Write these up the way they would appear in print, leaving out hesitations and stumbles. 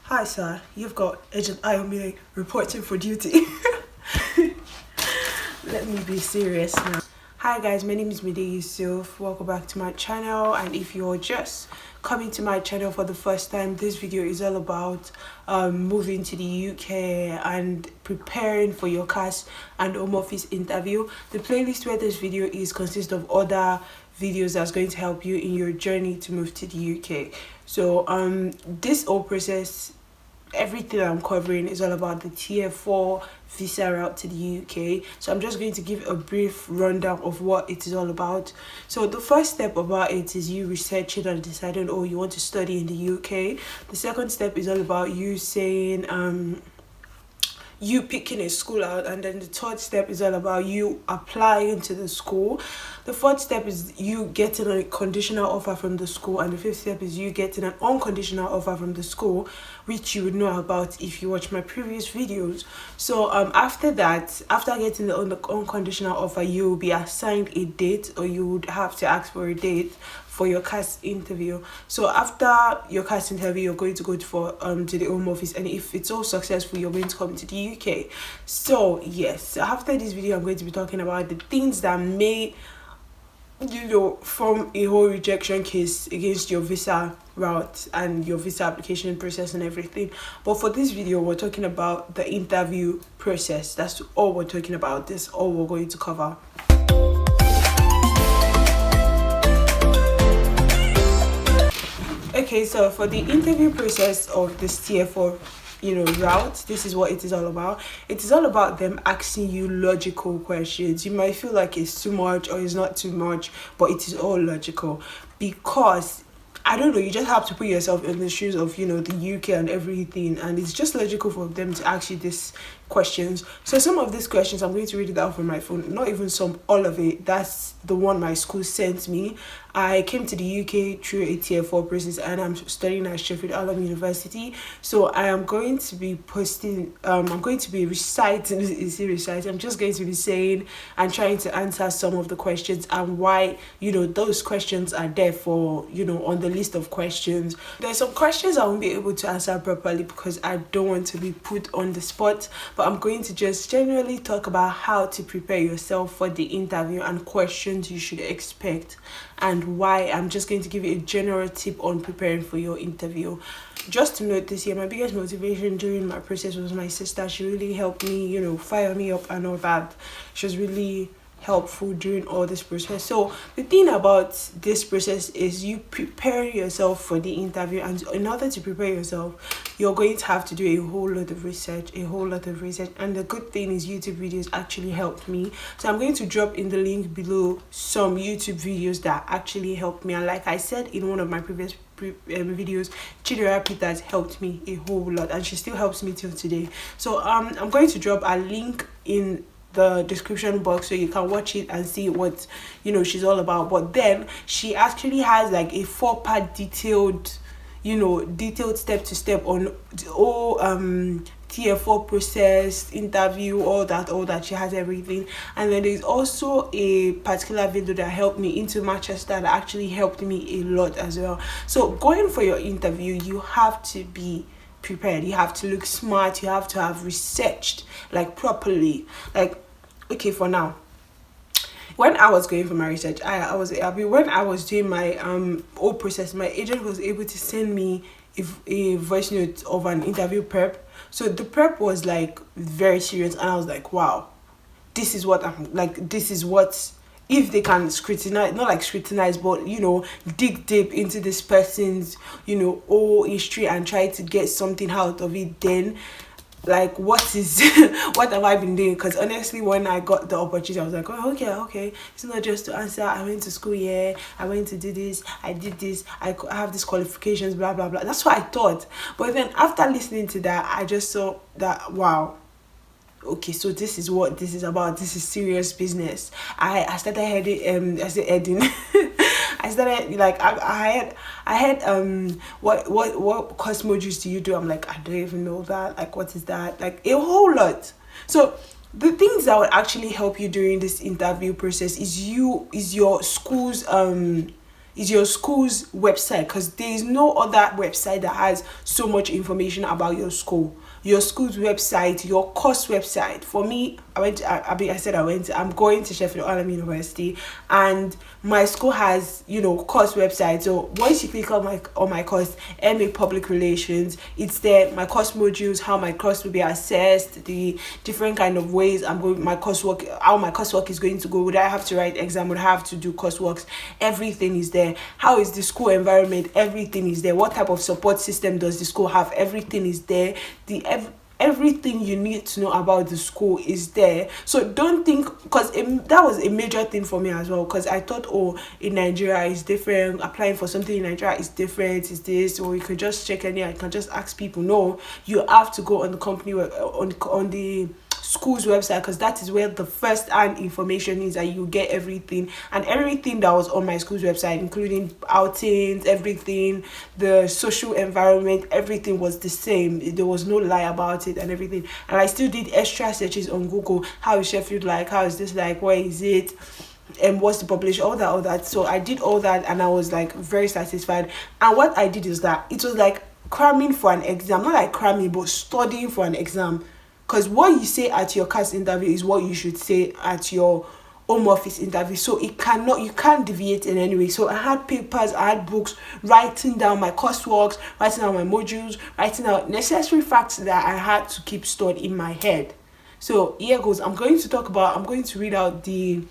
Hi sir, you've got Agent Ayomile reporting for duty. Let me be serious now. Hi guys, my name is mideyussuff. Welcome back to my channel, and if you're just coming to my channel for the first time, this video is all about moving to the UK and preparing for your CAS and home office interview. The playlist where this video is consists of other videos that's going to help you in your journey to move to the UK. So this whole process, everything I'm covering is all about the tier 4 visa route to the UK. So I'm just going to give a brief rundown of what it is all about. So the first step about it is you researching and deciding, oh, you want to study in the UK. The second step is all about you saying you picking a school out, and then the third step is all about you applying to the school. The fourth step is you getting a conditional offer from the school, and the fifth step is you getting an unconditional offer from the school, which you would know about if you watch my previous videos. So after that, after getting the unconditional offer, you will be assigned a date, or you would have to ask for a date for your CAS interview. So after your CAS interview, you're going to go to the home office, and if it's all successful, you're going to come to the UK. So yes, after this video, I'm going to be talking about the things that may, form a whole rejection case against your visa route and your visa application process and everything. But for this video, we're talking about the interview process. That's all we're talking about. This is all we're going to cover. Okay, so for the interview process of this tier 4 route, this is what it is all about. It is all about them asking you logical questions. You might feel like it's too much or it's not too much, but it is all logical, because I don't know, you just have to put yourself in the shoes of the UK and everything, and it's just logical for them to ask you these questions. So some of these questions, I'm going to read it out from my phone. Not even some, all of it. That's the one my school sent me. I came to the UK through a tier 4 process, and I'm studying at Sheffield Hallam University. So I am going to be posting, I'm going to be reciting, I'm just going to be saying and trying to answer some of the questions, and why, those questions are there for, on the list of questions. There's some questions I won't be able to answer properly because I don't want to be put on the spot, but I'm going to just generally talk about how to prepare yourself for the interview and questions you should expect, and why. I'm just going to give you a general tip on preparing for your interview. Just to note, this year my biggest motivation during my process was my sister. She really helped me, fire me up and all that. She was really helpful during all this process. So the thing about this process is you prepare yourself for the interview, and in order to prepare yourself, you're going to have to do a whole lot of research. And the good thing is YouTube videos actually helped me. So I'm going to drop in the link below some YouTube videos that actually helped me, and like I said in one of my previous videos, chiderapeters helped me a whole lot, and she still helps me till today. So I'm going to drop a link in the description box so you can watch it and see what she's all about. But then she actually has like a 4-part detailed step to step on the whole tier 4 process, interview, all that. She has everything. And then there's also a particular video that helped me into Manchester that actually helped me a lot as well. So going for your interview, you have to be prepared. You have to look smart. You have to have researched properly. Okay, for now, when I was going for my research, when I was doing my whole process, my agent was able to send me a voice note of an interview prep. So the prep was very serious, and I was like, wow, this is what if they can scrutinize, not scrutinize, but dig deep into this person's whole history and try to get something out of it, then what have I been doing? Because honestly, when I got the opportunity, I was like, oh, okay, it's not just to answer, I went to school, I went to do this, I did this, I have these qualifications, blah blah blah. That's what I thought. But then after listening to that, I just saw that, wow, okay, so this is what this is about. This is serious business. I started heading I started I had what course modules do you do? I'm like, I don't even know that. What is that? A whole lot. So the things that would actually help you during this interview process is your school's is your school's website, because there is no other website that has so much information about your school. Your school's website, your course website. For me, I'm going to Sheffield Hallam University, and my school has, course website. So once you click on my course, MA Public Relations, it's there. My course modules, how my course will be assessed, the different kind of ways I'm going, my coursework, how my coursework is going to go. Would I have to write exam? Would I have to do courseworks? Everything is there. How is the school environment? Everything is there. What type of support system does the school have? Everything is there. Everything you need to know about the school is there. So don't think, because that was a major thing for me as well, because I thought, in Nigeria is different, applying for something in Nigeria is different, is this, or you can just check any, I can just ask people. No, you have to go on the company, on the school's website, because that is where the first hand information is, and you get everything. And everything that was on my school's website, including outings, everything, the social environment, everything was the same. There was no lie about it and everything. And I still did extra searches on Google. How is Sheffield like? How is this like? Where is it? And what's the population? All that. So I did all that, and I was like very satisfied. And what I did is that it was like cramming for an exam, not like cramming, but studying for an exam. Because what you say at your CAS interview is what you should say at your home office interview. So you can't deviate in any way. So I had papers, I had books, writing down my coursework, writing down my modules, writing out necessary facts that I had to keep stored in my head. So here goes. I'm going to read out the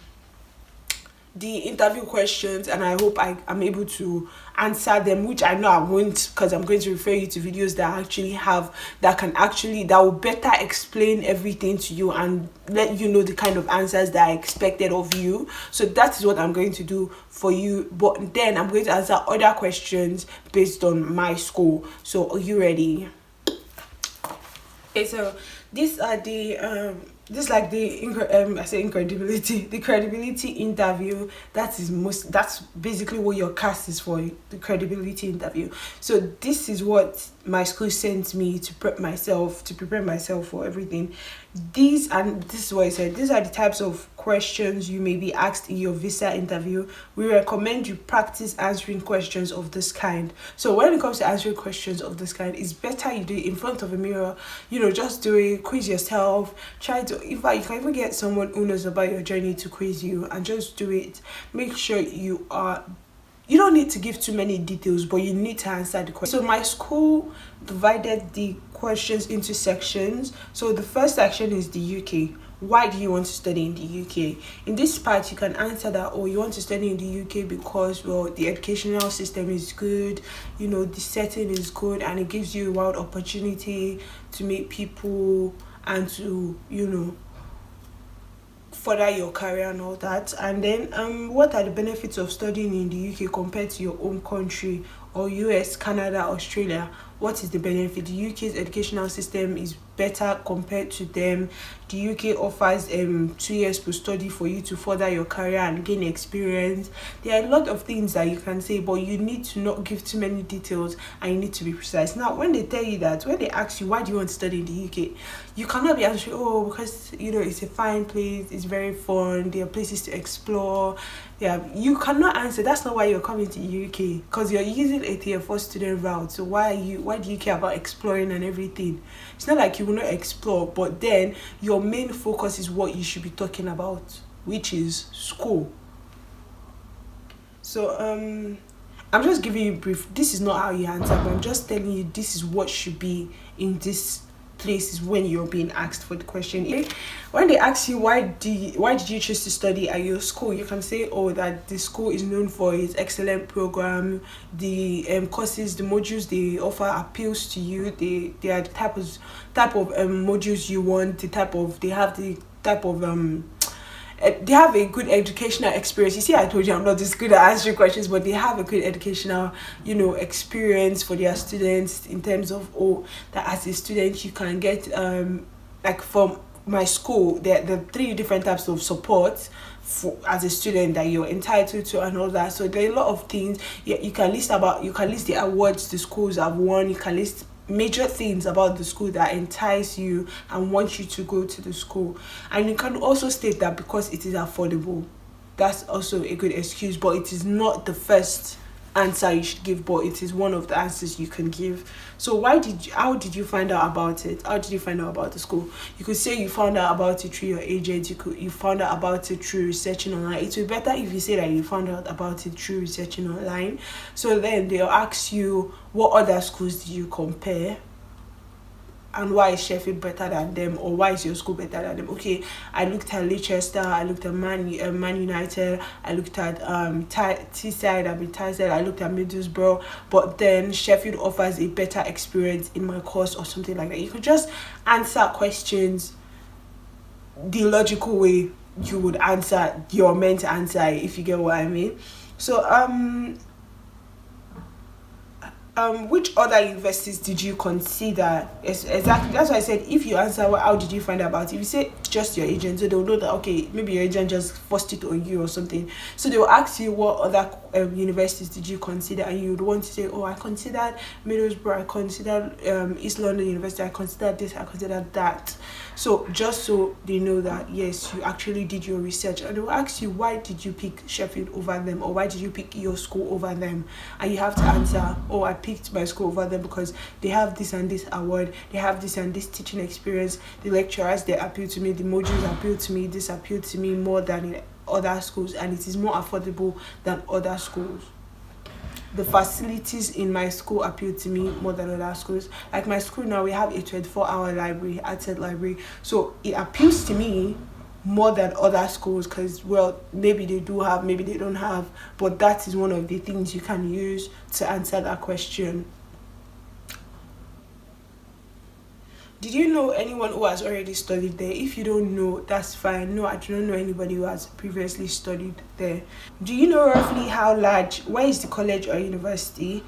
interview questions, and I hope I'm able to answer them, which I know I won't, because I'm going to refer you to videos that will better explain everything to you and let you know the kind of answers that I expected of you. So that is what I'm going to do for you, but then I'm going to answer other questions based on my school. So are you ready? Okay, so these are the the credibility interview. That's basically what your CAS is for, the credibility interview. So this is what my school sent me to prepare myself for everything. This is what it said. These are the types of questions you may be asked in your visa interview. We recommend you practice answering questions of this kind. So when it comes to answering questions of this kind, it's better you do it in front of a mirror. Just do it, quiz yourself. In fact, you can even get someone who knows about your journey to quiz you, and just do it. Make sure you don't need to give too many details, but you need to answer the question. So my school divided the questions into sections. So the first section is the UK. Why do you want to study in the UK? In this part, you can answer that, you want to study in the UK because, the educational system is good, the setting is good, and it gives you a wide opportunity to meet people and to, further your career and all that. And then what are the benefits of studying in the UK compared to your home country or US, Canada, Australia? What is the benefit? The UK's educational system is better compared to them. The UK offers 2 years to study for you to further your career and gain experience. There are a lot of things that you can say, but you need to not give too many details, and you need to be precise. Now, when they ask you why do you want to study in the UK, you cannot be answering, because it's a fine place, it's very fun, there are places to explore. Yeah, you cannot answer. That's not why you're coming to the UK, because you're using a tier 4 student route. So why do you care about exploring and everything? It's not like you will not explore, but then your main focus is what you should be talking about, which is school. So I'm just giving you a brief. This is not how you answer, but I'm just telling you this is what should be in this places when you're being asked for the question. When they ask you why did you choose to study at your school, you can say, that the school is known for its excellent program, the courses, the modules they offer appeals to you, they are the type of modules you want, they have a good educational experience. You see, I told you I'm not this good at answering questions, but they have a good educational, experience for their students, in terms of that as a student you can get from my school, the 3 different types of support as a student that you're entitled to and all that. So there are a lot of things you can list the awards the schools have won. You can list major things about the school that entice you and want you to go to the school. And you can also state that because it is affordable. that's also a good excuse, but it is not the first answer you should give, but it is one of the answers you can give. So how did you find out about it? How did you find out about the school? You could say you found out about it through your agent. You found out about it through researching online. It would be better if you say that you found out about it through researching online. So then they'll ask you, what other schools did you compare, and why is Sheffield better than them, or why is your school better than them? Okay, I looked at Leicester, I looked at Man United, I looked at Teesside, I looked at Middlesbrough, but then Sheffield offers a better experience in my course, or something like that. You could just answer questions the logical way you would answer, you're meant to answer it, if you get what I mean. So which other universities did you consider? Exactly, that's why I said, if you answer, well, how did you find out about it? If you say just your agent, so they'll know that, okay, maybe your agent just forced it on you or something. So they will ask you, what other universities did you consider? And you would want to say, oh, I considered Middlesbrough, I considered East London University, I considered this, I considered that. So just so they know that, yes, you actually did your research. And they will ask you, why did you pick Sheffield over them, or why did you pick your school over them? And you have to answer, oh, I picked my school over them because they have this and this award, they have this and this teaching experience, the lecturers, they appeal to me, the modules appeal to me, this appealed to me more than in other schools, and it is more affordable than other schools. The facilities in my school appeal to me more than other schools. Like my school now, we have a 24-hour library, outside library, so it appeals to me more than other schools, because, well, maybe they do have, maybe they don't have, but that is one of the things you can use to answer that question. Did you know anyone who has already studied there? If you don't know, that's fine. No, I do not know anybody who has previously studied there. Do you know roughly how large, where is the college or university?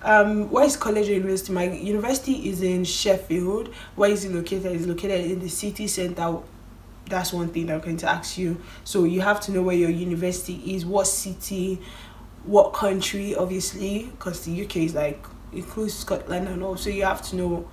Where is college or university? My university is in Sheffield. Where is it located? It's located in the city center. That's one thing that I'm going to ask you. So you have to know where your university is, what city, what country, obviously, because the UK is like, includes Scotland and all. So you have to know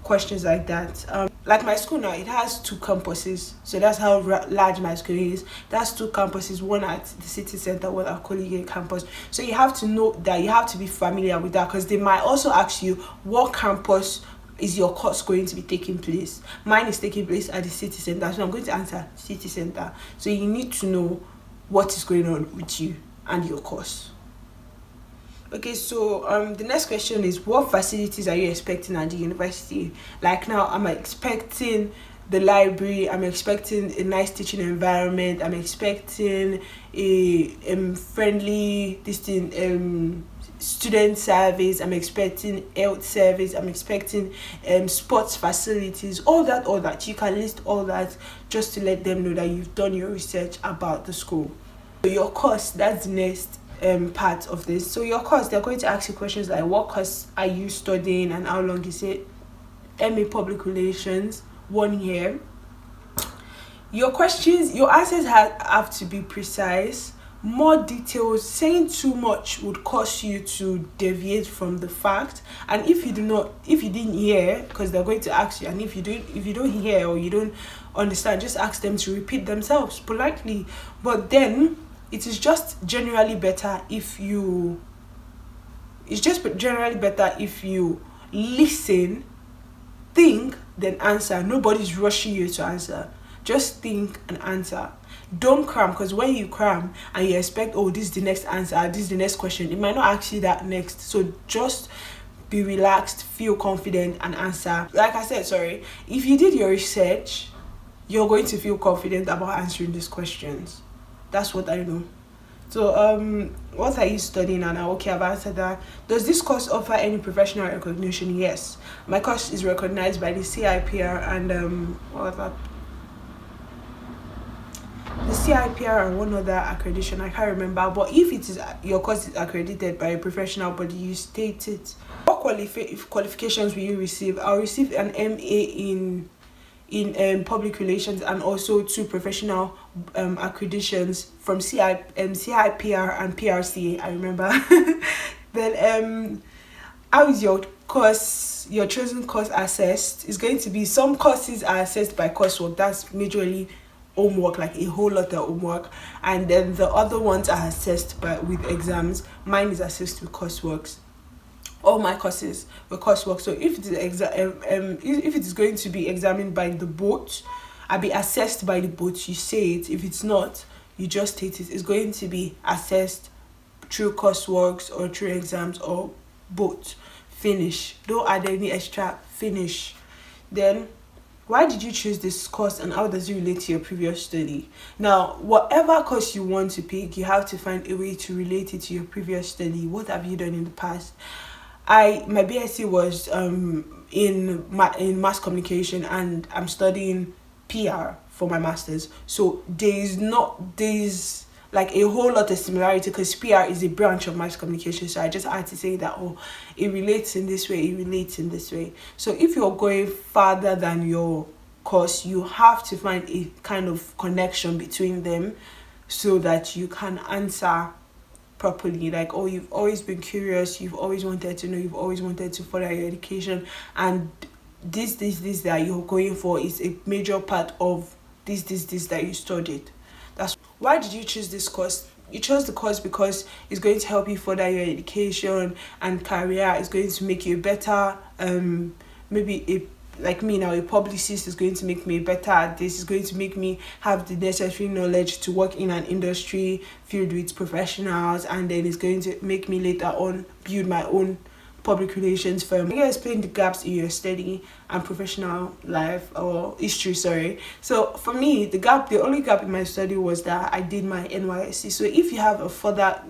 questions like that. Like my school now, it has 2 campuses, so that's how large my school is. That's 2 campuses, one at the city center, one at Collegiate campus. So you have to know that, you have to be familiar with that, because they might also ask you, what campus is your course going to be taking place? Mine is taking place at the city center, so I'm going to answer city center. So you need to know what is going on with you and your course. Okay, so the next question is, what facilities are you expecting at the university? Like now, I'm expecting the library, I'm expecting a nice teaching environment, I'm expecting a friendly student service, I'm expecting health service, I'm expecting sports facilities, all that. You can list all that just to let them know that you've done your research about the school. So your course, that's the next part of this. So your course, they're going to ask you questions like, what course are you studying and how long is it? MA Public Relations, 1 year. Your questions, your answers have to be precise. More details, saying too much would cause you to deviate from the fact. And if you didn't hear, because they're going to ask you, and if you don't hear or you don't understand, just ask them to repeat themselves politely. But then it is just generally better if you listen, think, then answer. Nobody's rushing you to answer. Just think and answer. Don't cram, because when you cram and you expect, oh, this is the next answer, this is the next question, it might not ask you that next. So just be relaxed, feel confident, and answer. Like I said, if you did your research, you're going to feel confident about answering these questions. That's what I know. So what are you studying now? Okay, I've answered that. Does this course offer any professional recognition? Yes, my course is recognized by the CIPR and what was that? The CIPR and one other accreditation, I can't remember. But if it is your course is accredited by a professional body, you state it. What qualifications will you receive? I'll receive an MA in public relations and also 2 professional accreditations from CIPR and PRCA, I remember. Then how is your chosen course assessed? It's going to be, some courses are assessed by coursework, that's majorly homework, like a whole lot of homework, and then the other ones are assessed with exams. Mine is assessed with courseworks. All my courses were coursework. So if it is if it is going to be examined by the board, I'll be assessed by the board. You say it. If it's not, you just state it. It's going to be assessed through courseworks or through exams or both. Finish. Don't add any extra. Finish. Then, why did you choose this course and how does it relate to your previous study? Now, whatever course you want to pick, you have to find a way to relate it to your previous study. What have you done in the past? My BSc was in mass communication, and I'm studying PR for my masters. So there's like a whole lot of similarity because PR is a branch of mass communication. So I just had to say that, oh, it relates in this way, it relates in this way. So if you're going farther than your course, you have to find a kind of connection between them so that you can answer properly. Like, oh, you've always been curious, you've always wanted to know, you've always wanted to further your education, and this that you're going for is a major part of this that you studied. That's why did you choose this course. You chose the course because it's going to help you further your education and career. It's going to make you better, maybe like me now, a publicist is going to make me better at this. It's going to make me have the necessary knowledge to work in an industry filled with professionals, and then it's going to make me later on build my own public relations firm. You explain the gaps in your study and professional life or history, sorry. So for me, the only gap in my study was that I did my NYSC. So if you have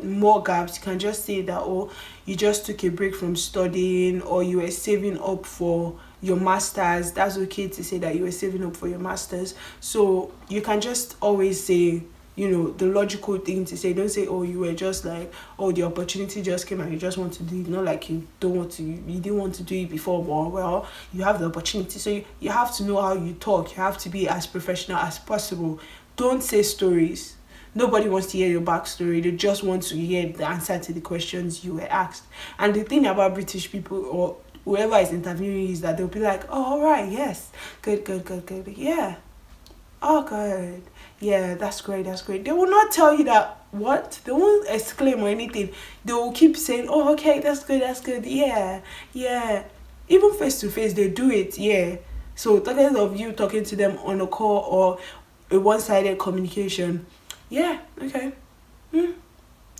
more gaps, you can just say that, oh, you just took a break from studying, or you were saving up for your masters. That's okay to say that you were saving up for your masters. So you can just always say, the logical thing to say. Don't say, oh, you were just like, oh, the opportunity just came and you just want to do it. Not like you didn't want to do it before, but well, you have the opportunity. So you have to know how you talk. You have to be as professional as possible. Don't say stories. Nobody wants to hear your backstory. They just want to hear the answer to the questions you were asked. And the thing about British people or whoever is interviewing is that they'll be like, oh, all right, yes, good, yeah, oh, good, yeah, that's great. They will not tell you that, what? They won't exclaim or anything. They will keep saying, oh, okay, that's good, yeah. Even face to face, they do it, yeah. So talking of you talking to them on a call or a one-sided communication, yeah, okay,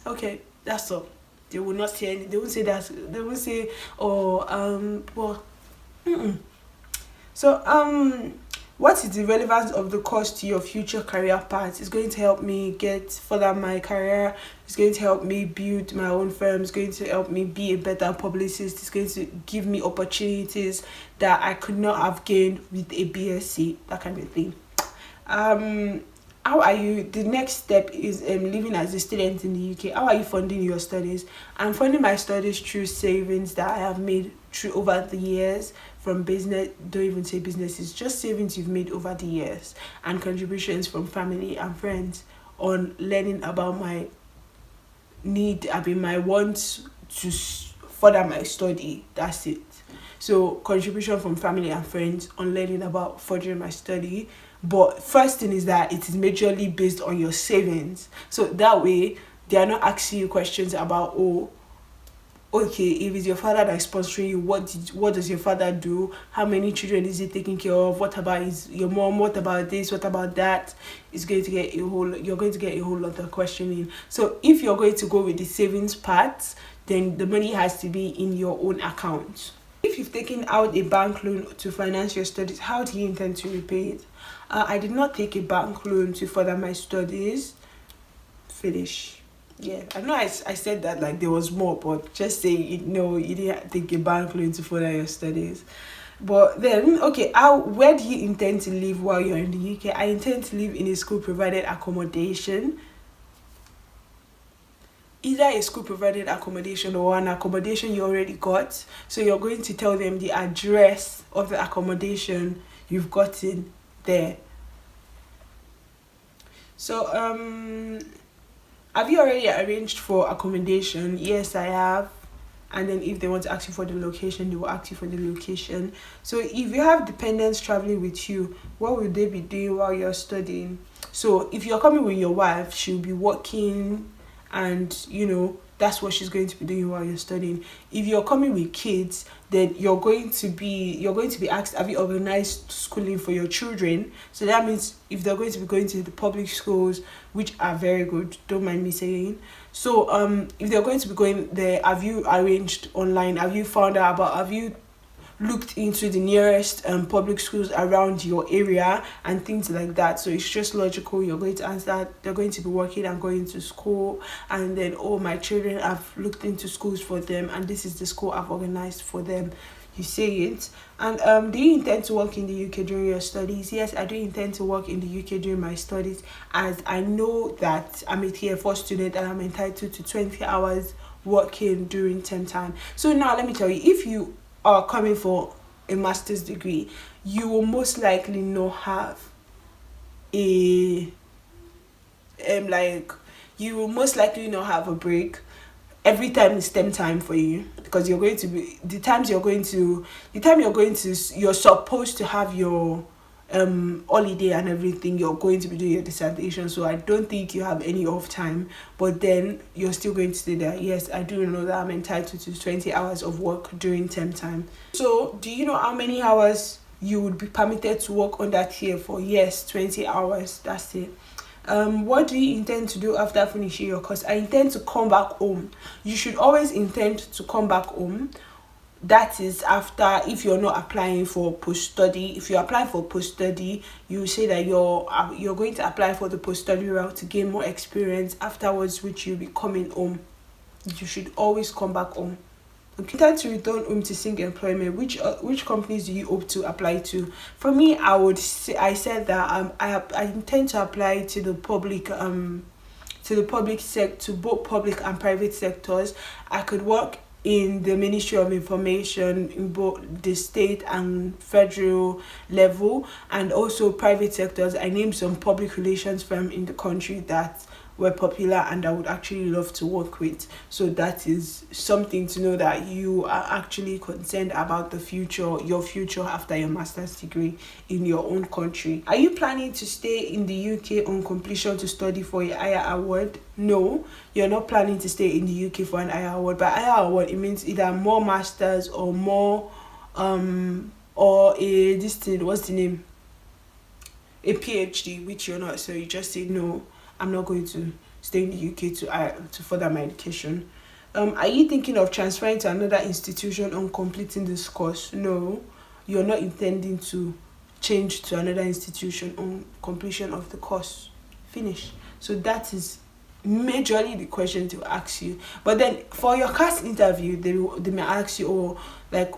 okay, that's all. They will not say anything. They won't say that. They won't say, oh, well, So, what is the relevance of the course to your future career path? It's going to help me get further my career. It's going to help me build my own firm. It's going to help me be a better publicist. It's going to give me opportunities that I could not have gained with a BSc, that kind of thing. How are you? The next step is living as a student in the UK. How are you funding your studies? I'm funding my studies through savings that I have made through over the years from business. Don't even say businesses, just savings you've made over the years, and contributions from family and friends on learning about my want to further my study. That's it. So contribution from family and friends on learning about furthering my study. But first thing is that it is majorly based on your savings. So that way, they are not asking you questions about, oh, okay, if it's your father that is sponsoring you, what does your father do? How many children is he taking care of? What about your mom? What about this? What about that? You're going to get a whole lot of questioning. So if you're going to go with the savings part, then the money has to be in your own account. If you've taken out a bank loan to finance your studies, how do you intend to repay it? I did not take a bank loan to further my studies. Finish. Yeah, I know I said that like there was more, but just say, you didn't take a bank loan to further your studies. But then, okay, where do you intend to live while you're in the UK? I intend to live in a school-provided accommodation. Either a school-provided accommodation or an accommodation you already got. So you're going to tell them the address of the accommodation you've gotten there. So, have you already arranged for accommodation? Yes, I have. And then if they want to ask you for the location, they will ask you for the location. So if you have dependents traveling with you, what will they be doing while you're studying? So if you're coming with your wife, she'll be working, and you know that's what she's going to be doing while you're studying. If you're coming with kids, then you're going to be asked, have you organized schooling for your children? So that means if they're going to be going to the public schools, which are very good, don't mind me saying. So if they're going to be going there, have you arranged online? Have you found out about, have you looked into the nearest public schools around your area and things like that? So it's just logical you're going to answer. They're going to be working and going to school, and then, oh, my children, I've looked into schools for them, and this is the school I've organized for them. You say it. And do you intend to work in the UK during your studies? Yes, I do intend to work in the UK during my studies, as I know that I'm a tier 4 student and I'm entitled to 20 hours working during term time. So now let me tell you, if you are coming for a master's degree, you will most likely not have a you will most likely not have a break. Every time is STEM time for you, because you're going to be you're supposed to have your holiday and everything. You're going to be doing your dissertation, so I don't think you have any off time, but then you're still going to stay there. Yes, I do know that I'm entitled to 20 hours of work during term time. So do you know how many hours you would be permitted to work on that year for? Yes, 20 hours, that's it. What do you intend to do after finishing your course? I intend to come back home. You should always intend to come back home. That is after, if you're not applying for post-study. If you apply for post-study, you say that you're going to apply for the post-study route to gain more experience afterwards, which you'll be coming home. You should always come back home. Okay. Intend to return home to seek employment. Which companies do you hope to apply to? For me, I said that I intend to apply to the public sector, to both public and private sectors. I could work in the Ministry of Information in both the state and federal level, and also private sectors. I named some public relations firm in the country that were popular and I would actually love to work with. So that is something to know, that you are actually concerned about your future after your master's degree in your own country. Are you planning to stay in the UK on completion to study for a higher award? No, you're not planning to stay in the UK for an higher award. By higher award, it means either more masters or more or a what's the name, a PhD, which you're not. So you just say, no, I'm not going to stay in the UK to further my education. Are you thinking of transferring to another institution on completing this course? No, you're not intending to change to another institution on completion of the course. Finish. So that is majorly the question to ask you. But then for your CAS interview, they may ask you, oh, like,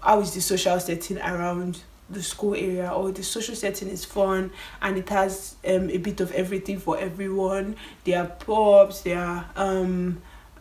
how is the social setting around the school area, or the social setting is fun and it has a bit of everything for everyone. There are pubs, there are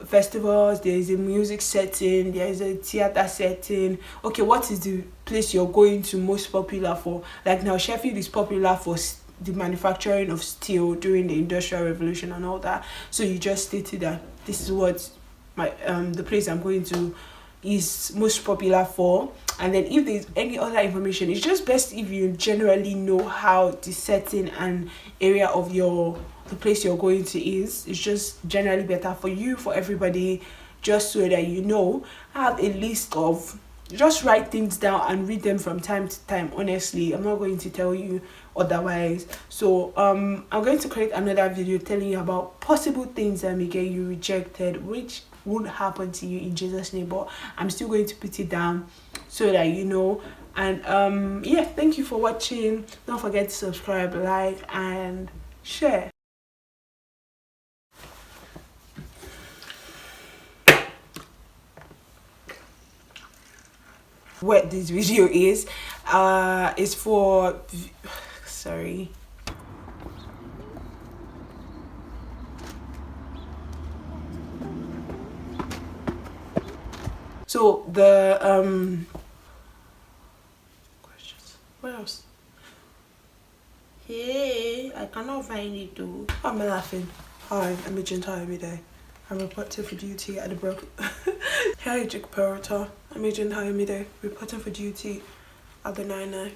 festivals, there is a music setting, there is a theater setting. Okay, what is the place you're going to most popular for? Like now, Sheffield is popular for the manufacturing of steel during the Industrial Revolution and all that. So you just stated that this is what the place I'm going to is most popular for. And then if there's any other information, it's just best if you generally know how the setting and area of the place you're going to is. It's just generally better for you, for everybody, just so that you know. Have a list of, just write things down and read them from time to time. Honestly, I'm not going to tell you otherwise. So I'm going to create another video telling you about possible things that may get you rejected, which won't happen to you in Jesus' name, but I'm still going to put it down so that you know. And yeah, thank you for watching. Don't forget to subscribe, like, and share. What this video is for, sorry, so the questions. What else? Hey, I cannot find it too. Why am I laughing? Hi, I'm Agent Day. I'm reporting for duty at the broken. Hey, Chiderapeters. I'm Agent Day, reporting for duty at the 99.